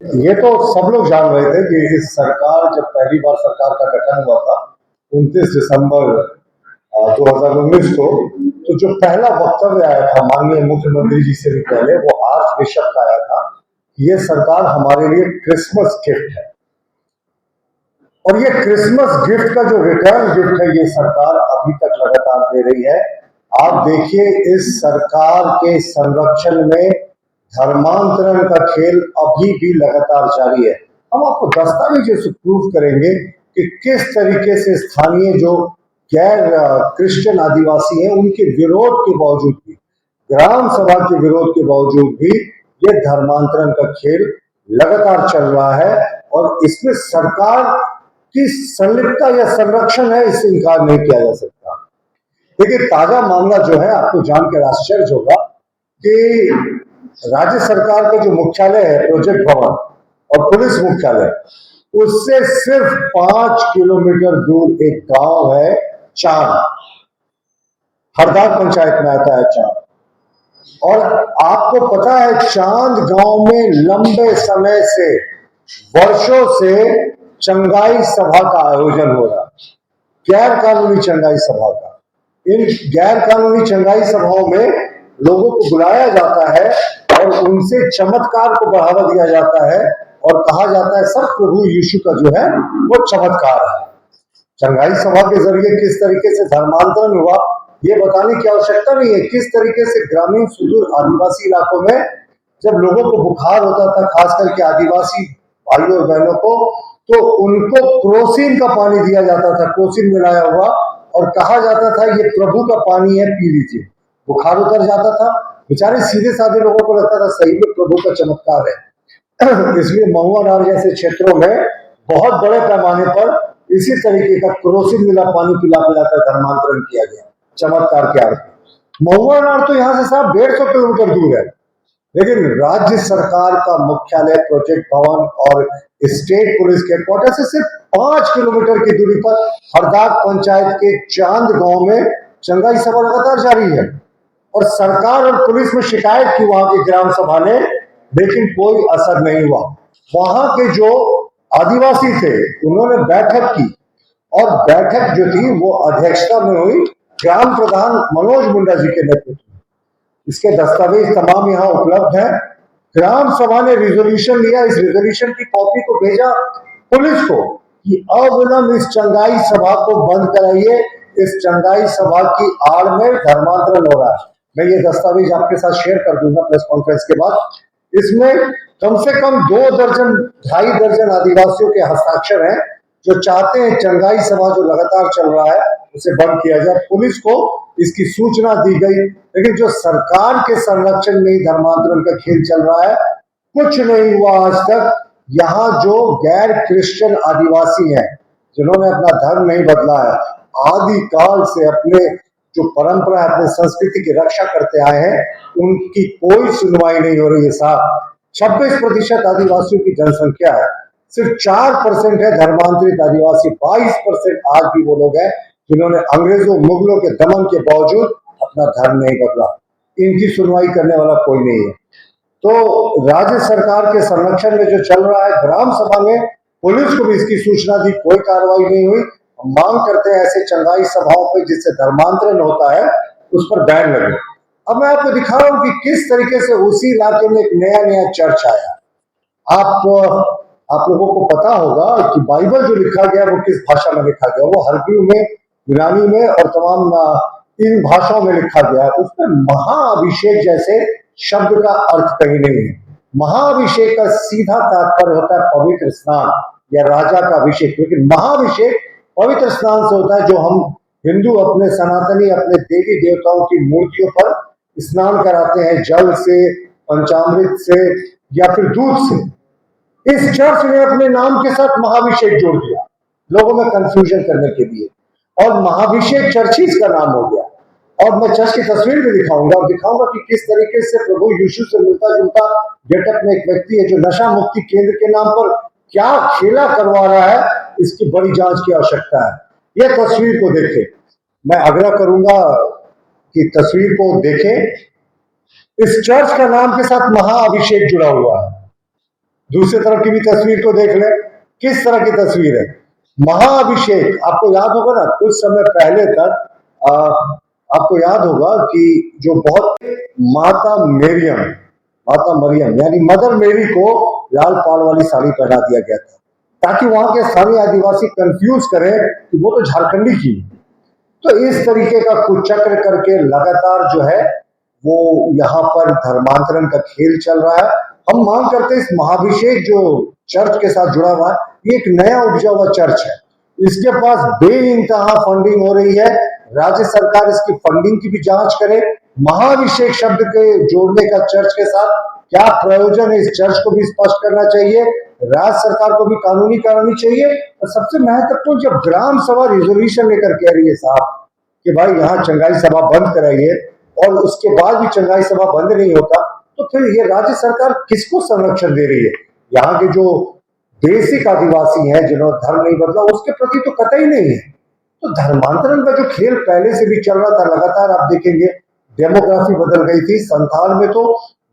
ये तो सब लोग जान रहे थे कि इस सरकार जब पहली बार सरकार का गठन हुआ था 29 दिसंबर 2019 को, तो जो पहला वक्तव्य आया था माननीय मुख्यमंत्री जी से भी पहले, वो आर्च बिशप का आया था। ये सरकार हमारे लिए क्रिसमस गिफ्ट है, और ये क्रिसमस गिफ्ट का जो रिटर्न गिफ्ट है ये सरकार अभी तक लगातार दे रही है। आप देखिए, इस सरकार के संरक्षण में धर्मांतरण का खेल अभी भी लगातार जारी है। हम आपको दस्तावेज से प्रूफ करेंगे कि किस तरीके से स्थानीय जो गैर क्रिश्चियन आदिवासी हैं उनके विरोध के बावजूद भी, ग्राम सभा के विरोध के बावजूद भी, ये धर्मांतरण का खेल लगातार चल रहा है। और इसमें सरकार की संलिप्तता या संरक्षण है, इससे इनकार नहीं किया जा सकता। देखिए, ताजा मामला जो है, आपको जानकर आश्चर्य होगा कि राज्य सरकार का जो मुख्यालय है प्रोजेक्ट भवन और पुलिस मुख्यालय, उससे सिर्फ 5 किलोमीटर दूर एक गांव है चांद, हरदार पंचायत में आता है चांद। और आपको पता है चांद गांव में लंबे समय से, वर्षों से चंगाई सभा का आयोजन हो रहा है, गैर कानूनी चंगाई सभा का। इन गैर कानूनी चंगाई सभाओं में लोगों को बुलाया जाता है और उनसे चमत्कार को बढ़ावा दिया जाता है और कहा जाता है सब प्रभु यीशु का जो है वो चमत्कार है। चंगाई सभा के जरिए किस तरीके से धर्मांतरण हुआ ये बताने की आवश्यकता नहीं है। किस तरीके से ग्रामीण सुदूर आदिवासी इलाकों में जब लोगों को बुखार होता था, खास करके आदिवासी भाइयों और बहनों को, तो उनको क्रोसिन का पानी दिया जाता था, क्रोसिन मिलाया हुआ, और कहा जाता था ये प्रभु का पानी है, पी लीजिए, बुखार उतर जाता था। बेचारे सीधे साधे लोगों को लगता था सही में प्रभु का चमत्कार है। इसलिए महुआ नार जैसे क्षेत्रों में बहुत बड़े पैमाने पर इसी तरीके का क्रोसिन मिला पानी पिला पिलाकर धर्मांतरण किया गया, चमत्कार के आड़ पे। महुआ नार तो यहाँ से साहब 150 किलोमीटर दूर है, लेकिन राज्य सरकार का मुख्यालय प्रोजेक्ट भवन और स्टेट पुलिस के हेडक्वार्टर से सिर्फ 5 किलोमीटर की दूरी पर हरदाग पंचायत के चांद गांव में चंगाई सभा लगातार जारी है। और सरकार और पुलिस में शिकायत की वहां की ग्राम सभा ने, लेकिन कोई असर नहीं हुआ। वहां के जो आदिवासी थे उन्होंने बैठक की, और बैठक जो थी वो अध्यक्षता में हुई ग्राम प्रधान मनोज मुंडा जी के नेतृत्व में। इसके दस्तावेज तमाम यहाँ उपलब्ध हैं। ग्राम सभा ने रिजोल्यूशन लिया, इस रिजोल्यूशन की कॉपी को भेजा पुलिस को कि अविलंब इस चंगाई सभा को बंद कराइए, इस चंगाई सभा की आड़ में धर्मांतरण हो रहा है। मैं ये दस्तावेज आपके साथ शेयर कर दूंगा प्रेस कॉन्फ्रेंस के बाद। इसमें कम से कम 2 दर्जन 2.5 दर्जन आदिवासियों के हस्ताक्षर हैं जो चाहते हैं चंगाई सभा जो लगातार चल रहा है उसे बंद किया जाए। पुलिस को इसकी सूचना दी गई, लेकिन जो सरकार के संरक्षण में ही धर्मांतरण का खेल चल रहा है, कुछ नहीं हुआ आज तक। यहाँ जो गैर क्रिश्चियन आदिवासी हैं जिन्होंने अपना धर्म नहीं बदला है, आदि काल से अपने जो परंपरा अपने संस्कृति की रक्षा करते आए हैं, उनकी कोई सुनवाई नहीं हो रही है साहब। 26% आदिवासियों की जनसंख्या है, सिर्फ 4% है धर्मांतरित आदिवासी। 22% आज भी वो लोग हैं जिन्होंने अंग्रेजों मुगलों के दमन के बावजूद अपना धर्म नहीं बदला। इनकी सुनवाई करने वाला कोई नहीं है। तो राज्य सरकार के संरक्षण में जो चल रहा है, ग्राम सभा में पुलिस को भी इसकी सूचना दी, कोई कार्रवाई नहीं हुई। हम मांग करते हैं ऐसे चंगाई सभाओं पे जिससे धर्मांतरण होता है उस पर बैन लगे। अब मैं आपको दिखा रहा हूं कि किस तरीके से उसी इलाके में एक नया चर्च आया। आप लोगों को पता होगा कि बाइबल जो लिखा गया वो किस भाषा में लिखा गया, वो हब्रू में, यूनानी में और तमाम इन भाषाओं में लिखा गया है। उसमें महाअभिषेक जैसे शब्द का अर्थ कहीं नहीं है। महाअभिषेक का सीधा तात्पर्य होता है पवित्र स्नान या राजा का अभिषेक, लेकिन महाअभिषेक पवित्र स्नान से होता है जो हम हिंदू अपने सनातनी अपने देवी देवताओं की मूर्तियों पर स्नान कराते हैं, जल से, पंचामृत से या फिर दूध से। इस चर्च ने अपने नाम के साथ महाअभिषेक जोड़ दिया लोगों में कंफ्यूजन करने के लिए, और महाअभिषेक चर्चिस का नाम हो गया। और मैं चर्च की तस्वीर भी दिखाऊंगा और दिखाऊंगा कि किस तरीके से प्रभु यीशु से मिलता जुलता गेटअप में एक व्यक्ति है जो नशा मुक्ति केंद्र के नाम पर क्या खेला करवा रहा है, इसकी बड़ी जांच की आवश्यकता है। यह तस्वीर को देखें, मैं आग्रह करूंगा कि तस्वीर को देखें। इस चर्च का नाम के साथ महाअभिषेक जुड़ा हुआ है। दूसरी तरफ की भी तस्वीर को देख ले, किस तरह की तस्वीर है। महाअभिषेक, आपको याद होगा ना, कुछ समय पहले तक आपको याद होगा कि जो बहुत माता मरियम माता मरियम यानी मदर मेरी को लाल पाल वाली साड़ी पहना दिया गया था, ताकि वहां के स्थानीय आदिवासी कंफ्यूज करें कि वो तो झारखंडी की। तो इस तरीके का कुचक्र करके लगातार जो है वो यहाँ पर धर्मांतरण का खेल चल रहा है। हम मांग करते हैं इस महाभिषेक जो चर्च के साथ जुड़ा हुआ है, ये एक नया उपजा हुआ चर्च है, इसके पास बेइंतहा फंडिंग हो रही है। राज्य सरकार इसकी फंडिंग की भी जांच करे। महाभिषेक शब्द के जोड़ने का चर्च के साथ क्या प्रयोजन है, इस चर्च को भी स्पष्ट करना चाहिए। राज्य सरकार को भी कानूनी करनी चाहिए। और सबसे महत्वपूर्ण, जब ग्राम सभा रिजोल्यूशन लेकर कह रही है साहब कि भाई यहाँ चंगाई सभा बंद कराइए, और उसके बाद भी चंगाई सभा बंद नहीं होता, तो फिर ये राज्य सरकार किसको संरक्षण दे रही है? यहाँ के जो बेसिक आदिवासी हैं जिन्होंने धर्म नहीं बदला, उसके प्रति तो कतई नहीं है। तो धर्मांतरण का जो खेल पहले से भी चल रहा था, लगातार आप देखेंगे डेमोग्राफी बदल गई थी। संथाल में तो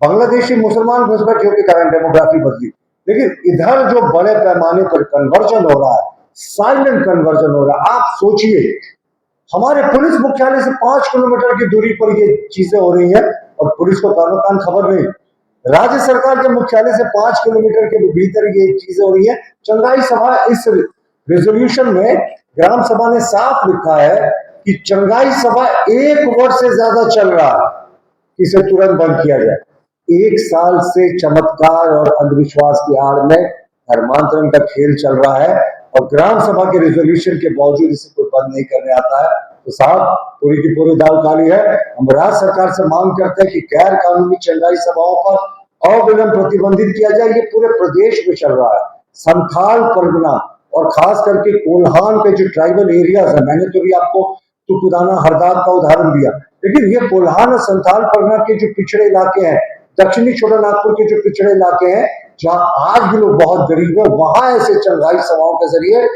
बांग्लादेशी मुसलमान घुसपैठियों के कारण डेमोग्राफी बदली, लेकिन इधर जो बड़े पैमाने पर कन्वर्जन हो रहा है, साइलेंट कन्वर्जन हो रहा है। आप सोचिए, हमारे पुलिस मुख्यालय से 5 किलोमीटर की दूरी पर ये चीजें हो रही है और पुलिस को कानो कान खबर नहीं। राज्य सरकार के मुख्यालय से 5 किलोमीटर के भीतर ये चीजें हो रही है। चंगाई सभा, इस रेजोल्यूशन में ग्राम सभा ने साफ लिखा है कि चंगाई सभा 1 वर्ष से ज्यादा चल रहा है, इसे तुरंत बंद किया जाए। 1 साल से चमत्कार और अंधविश्वास की आड़ में धर्मांतरण का खेल चल रहा है, और ग्राम सभा के रेजोल्यूशन के बावजूद इसे कोई बंद नहीं करने आता है। तो साहब, पूरी की पूरी दाल काली है। हम राज्य सरकार से मांग करते हैं कि गैर कानूनी चंगाई सभाओं पर अविलंब प्रतिबंधित किया जाए। ये पूरे प्रदेश में चल रहा है। संथाल परगना और खास करके कोल्हान के जो ट्राइबल एरियाज है, मैंने तो भी आपको तुपुदाना हरदाद का उदाहरण दिया, लेकिन ये कोल्हान और संथाल परगना के जो पिछड़े इलाके हैं, दक्षिणी छोटा नागपुर के जो पिछड़े इलाके हैं, जहां आज भी लोग बहुत गरीब है, वहां ऐसे चंगाई सभाओं के जरिए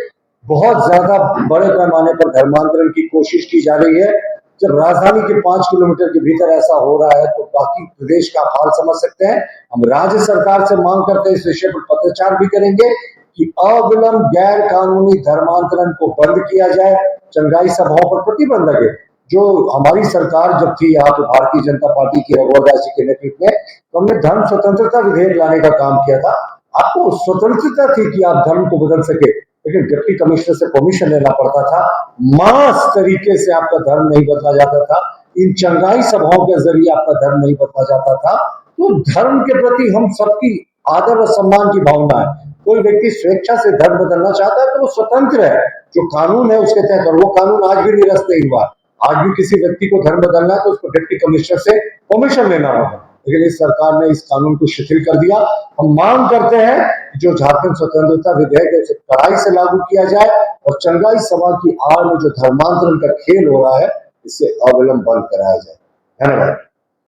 बहुत ज्यादा बड़े पैमाने पर धर्मांतरण की कोशिश की जा रही है। जब राजधानी के 5 किलोमीटर के भीतर ऐसा हो रहा है, तो बाकी प्रदेश का हाल समझ सकते हैं। हम राज्य सरकार से मांग करते हैं, इस विषय पर पत्रचार भी करेंगे कि अविलंब गैर कानूनी धर्मांतरण को बंद किया जाए, चंगाई सभाओं पर प्रतिबंध लगे। जो हमारी सरकार जब थी यहाँ पे, भारतीय जनता पार्टी की रघुवर दास जी के नेतृत्व में, तो हमने धर्म स्वतंत्रता विधेयक लाने का काम किया था। आपको स्वतंत्रता थी कि आप धर्म को बदल सके, लेकिन डिप्टी कमिश्नर से परमिशन लेना पड़ता था। मास तरीके से आपका धर्म नहीं बदला जाता था। इन चंगाई सभाओं के जरिए आपका धर्म नहीं बदला जाता था। तो धर्म के प्रति हम सबकी आदर और सम्मान की भावना है। कोई व्यक्ति स्वेच्छा से धर्म बदलना चाहता है तो वो स्वतंत्र है, जो कानून है उसके तहत। और वो कानून आज भी निरस्त नहीं हुआ। आज भी किसी व्यक्ति को धर्म बदलना है तो उसको डिप्टी कमिश्नर से परमिशन लेना होगा, लेकिन इस सरकार ने इस कानून को शिथिल कर दिया। हम मांग करते हैं जो झारखंड स्वतंत्रता विधेयक है उसे कड़ाई से लागू किया जाए, और चंगाई सभा की आड़ में जो धर्मांतरण का खेल हो रहा है, इसे अविलंब बंद कराया जाए। धन्यवाद।